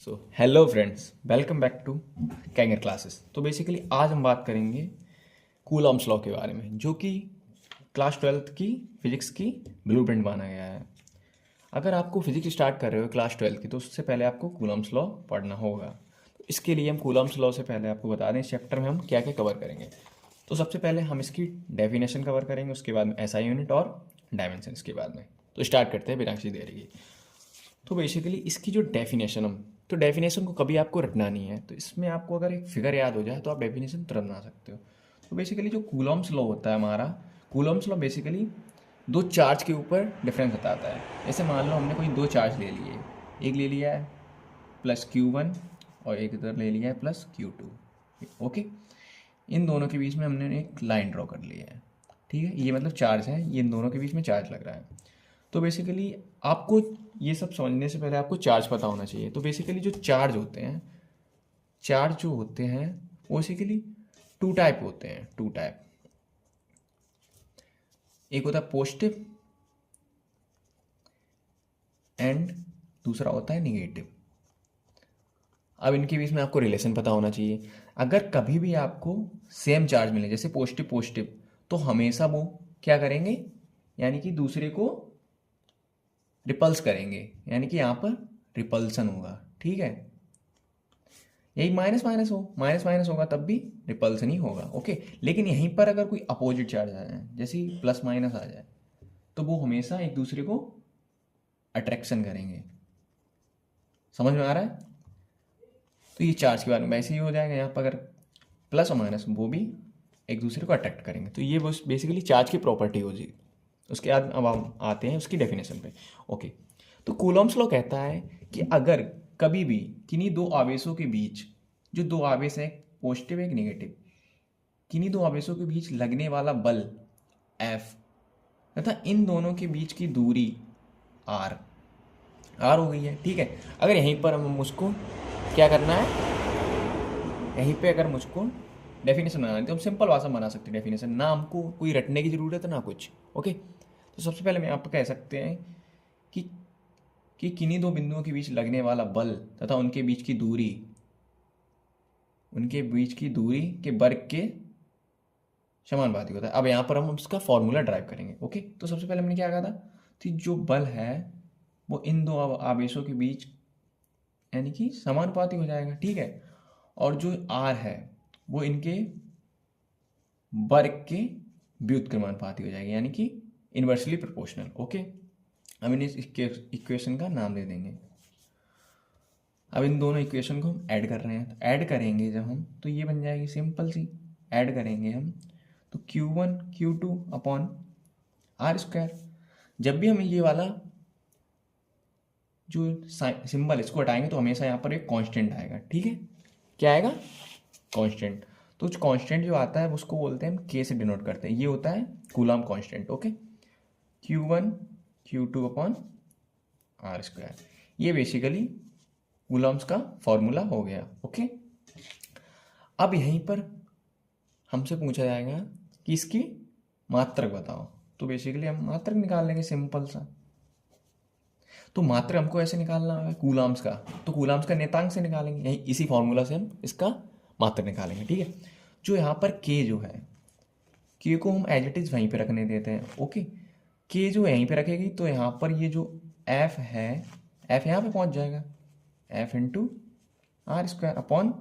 Hello friends, welcome back to Kangar classes. तो basically आज हम बात करेंगे कूलॉम्स लॉ के बारे में, जो कि क्लास 12th की फिजिक्स की ब्लूप्रिंट माना गया है। अगर आपको फिजिक्स स्टार्ट कर रहे हो क्लास 12th की, तो उससे पहले आपको कूलॉम्स लॉ पढ़ना होगा। तो इसके लिए हम कूलॉम्स लॉ से पहले आपको बता दें इस चैप्टर में हम क्या क्या कवर करेंगे। तो सबसे पहले हम इसकी डेफिनेशन कवर करेंगे, उसके बाद में एसआई यूनिट और डायमेंशन के बाद में। तो स्टार्ट करते हैं बिना किसी देरी के। तो बेसिकली इसकी जो डेफिनेशन हम, तो डेफिनेशन को कभी आपको रटना नहीं है। तो इसमें आपको अगर एक फिगर याद हो जाए तो आप डेफिनेशन तुरंत बना सकते हो। तो बेसिकली जो कूलॉम्स लॉ होता है हमारा, कूलॉम्स लॉ बेसिकली दो चार्ज के ऊपर डिफरेंस बताता है। जैसे मान लो हमने कोई दो चार्ज ले लिए, एक ले लिया है +Q1 और एक इधर ले लिया है +Q2। ओके, इन दोनों के बीच में हमने एक लाइन ड्रॉ कर लिया है। ठीक है, ये मतलब चार्ज है, ये इन दोनों के बीच में चार्ज लग रहा है। तो बेसिकली आपको ये सब समझने से पहले आपको चार्ज पता होना चाहिए। तो बेसिकली जो चार्ज होते हैं, चार्ज जो होते हैं वो बेसिकली टू टाइप होते हैं, टू टाइप। एक होता है पॉजिटिव एंड दूसरा होता है निगेटिव। अब इनके बीच में आपको रिलेशन पता होना चाहिए। अगर कभी भी आपको सेम चार्ज मिले, जैसे पॉजिटिव पॉजिटिव, तो हमेशा वो क्या करेंगे, यानी कि दूसरे को रिपल्स करेंगे, यानी कि यहाँ पर रिपल्सन होगा। ठीक है, यही माइनस माइनस हो, माइनस माइनस होगा तब भी रिपल्सन ही होगा। ओके, लेकिन यहीं पर अगर कोई अपोजिट चार्ज आ जाए, जैसे प्लस माइनस आ जाए, तो वो हमेशा एक दूसरे को अट्रैक्शन करेंगे। समझ में आ रहा है? तो ये चार्ज के बारे में वैसे ही हो जाएगा। यहाँ पर अगर प्लस और माइनस, वो भी एक दूसरे को अट्रैक्ट करेंगे। तो ये बस बेसिकली चार्ज की प्रॉपर्टी हो जी। उसके बाद अब हम आते हैं उसकी डेफिनेशन पे। ओके, तो कूलॉम्स लॉ कहता है कि अगर कभी भी किन्हीं दो आवेशों के बीच, जो दो आवेश हैं, एक पॉजिटिव एक नेगेटिव, किन्हीं दो आवेशों के बीच लगने वाला बल F तथा इन दोनों के बीच की दूरी R हो गई है। ठीक है, अगर यहीं पर हम मुझको क्या करना है, यहीं पे अगर मुझको डेफिनेशन बनानी है, तो हम सिंपल भाषा में बना सकते हैं डेफिनेशन, ना हमको कोई रटने की ज़रूरत है ना कुछ। ओके, तो सबसे पहले मैं आपको कह सकते हैं कि किन्हीं दो बिंदुओं के बीच लगने वाला बल तथा उनके बीच की दूरी के वर्ग के समानुपाती होता है। अब यहाँ पर हम उसका फॉर्मूला ड्राइव करेंगे। ओके, तो सबसे पहले हमने क्या कहा था कि जो बल है वो इन दो आवेशों के बीच यानी कि समानुपाती हो जाएगा। ठीक है, और जो आर है वो इनके वर्ग के व्युत्क्रमानुपाती हो जाएगी, यानी कि इन्वर्सली प्रोपोर्शनल। ओके, अब इन इस इक्वेशन का नाम दे देंगे। अब इन दोनों इक्वेशन को हम ऐड कर रहे हैं, तो ऐड करेंगे जब हम, तो ये बन जाएगी सिंपल सी, ऐड करेंगे हम तो Q1 Q2 अपॉन R²। जब भी हम ये वाला जो सिंबल इसको हटाएंगे तो हमेशा यहाँ पर एक कांस्टेंट आएगा। ठीक है, क्या आएगा? कांस्टेंट। तो कांस्टेंट जो आता है उसको बोलते हैं हम K से डिनोट करते हैं, ये होता है Coulomb constant. Okay, Q1 Q2 upon R², ये बेसिकली कूलॉम्स का फॉर्मूला हो गया। ओके, अब यहीं पर हमसे पूछा जाएगा कि इसकी मात्रक बताओ। तो बेसिकली हम मात्रक निकाल लेंगे सिंपल सा। तो मात्रक हमको ऐसे निकालना है कूलॉम्स का, तो कूलॉम्स का नेतांक से निकालेंगे, यही इसी फॉर्मूला से हम इसका मात्रक निकालेंगे। ठीक है, जो यहाँ पर के जो है, के को हम एज इट इज़ वहीं पे रखने देते हैं। ओके, के जो यहीं पे रखेगी तो यहाँ पर ये जो एफ है, एफ यहाँ पे पहुँच जाएगा, एफ इंटू R² अपॉन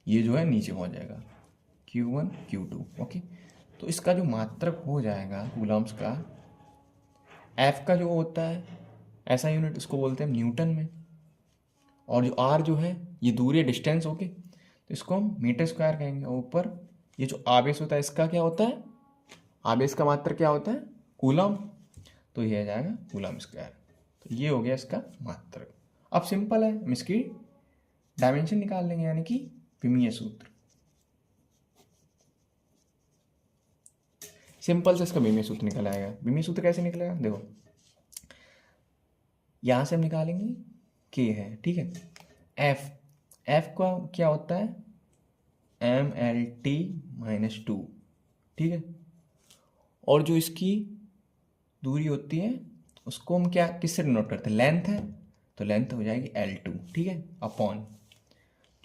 ये जो है नीचे पहुँच जाएगा Q1 Q2। ओके, तो इसका जो मात्रक हो जाएगा कूलॉम्स का, एफ का जो होता है ऐसा यूनिट, उसको बोलते हैं न्यूटन में, और जो आर जो है ये दूरी है, डिस्टेंस। ओके, तो इसको हम मीटर स्क्वायर कहेंगे। और ऊपर ये जो आवेश होता है इसका क्या होता है, आवेश का मात्रक क्या होता है, कूलम, तो ये आ जाएगा कूलम स्क्वायर। तो ये हो गया इसका मात्रक। अब सिंपल है, हम इसकी डायमेंशन निकाल लेंगे, यानी कि विमीय सूत्र। सिंपल से इसका विमीय सूत्र निकल आएगा। विमीय सूत्र कैसे निकलेगा, देखो यहाँ से हम निकालेंगे, के है, ठीक है, एफ, एफ का क्या होता है, MLT-2। ठीक है, और जो इसकी दूरी होती है उसको हम क्या किससे डिनोट करते हैं, लेंथ है, तो लेंथ हो जाएगी L2, ठीक है, अपॉन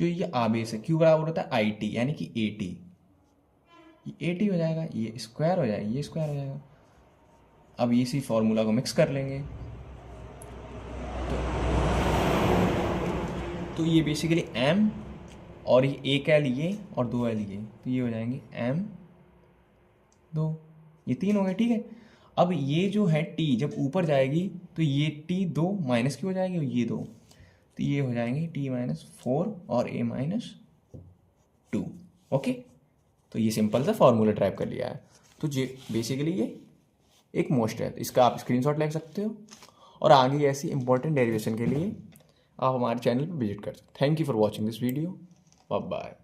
जो ये आबेस है Q बराबर होता है IT यानी कि 80, ये 80 हो जाएगा, ये स्क्वायर हो जाएगा, ये स्क्वायर हो जाएगा। अब इसी फॉर्मूला को मिक्स कर लेंगे तो ये बेसिकली M और ये एक L ये और 2L ये, तो ये हो जाएंगे M 2, ये 3 हो गए, ठीक है। अब ये जो है T जब ऊपर जाएगी तो ये T 2 माइनस की हो जाएगी और ये 2, तो ये हो जाएंगे T-4 और A-2, ओके। तो ये सिंपल सा फॉर्मूला टाइप कर लिया है। तो ये बेसिकली ये एक मोस्ट है, इसका आप स्क्रीनशॉट ले सकते हो और आगे ऐसी इंपॉर्टेंट डेरिवेशन के लिए आप हमारे चैनल पर विजिट कर सकते। Thank you for watching this video, bye bye.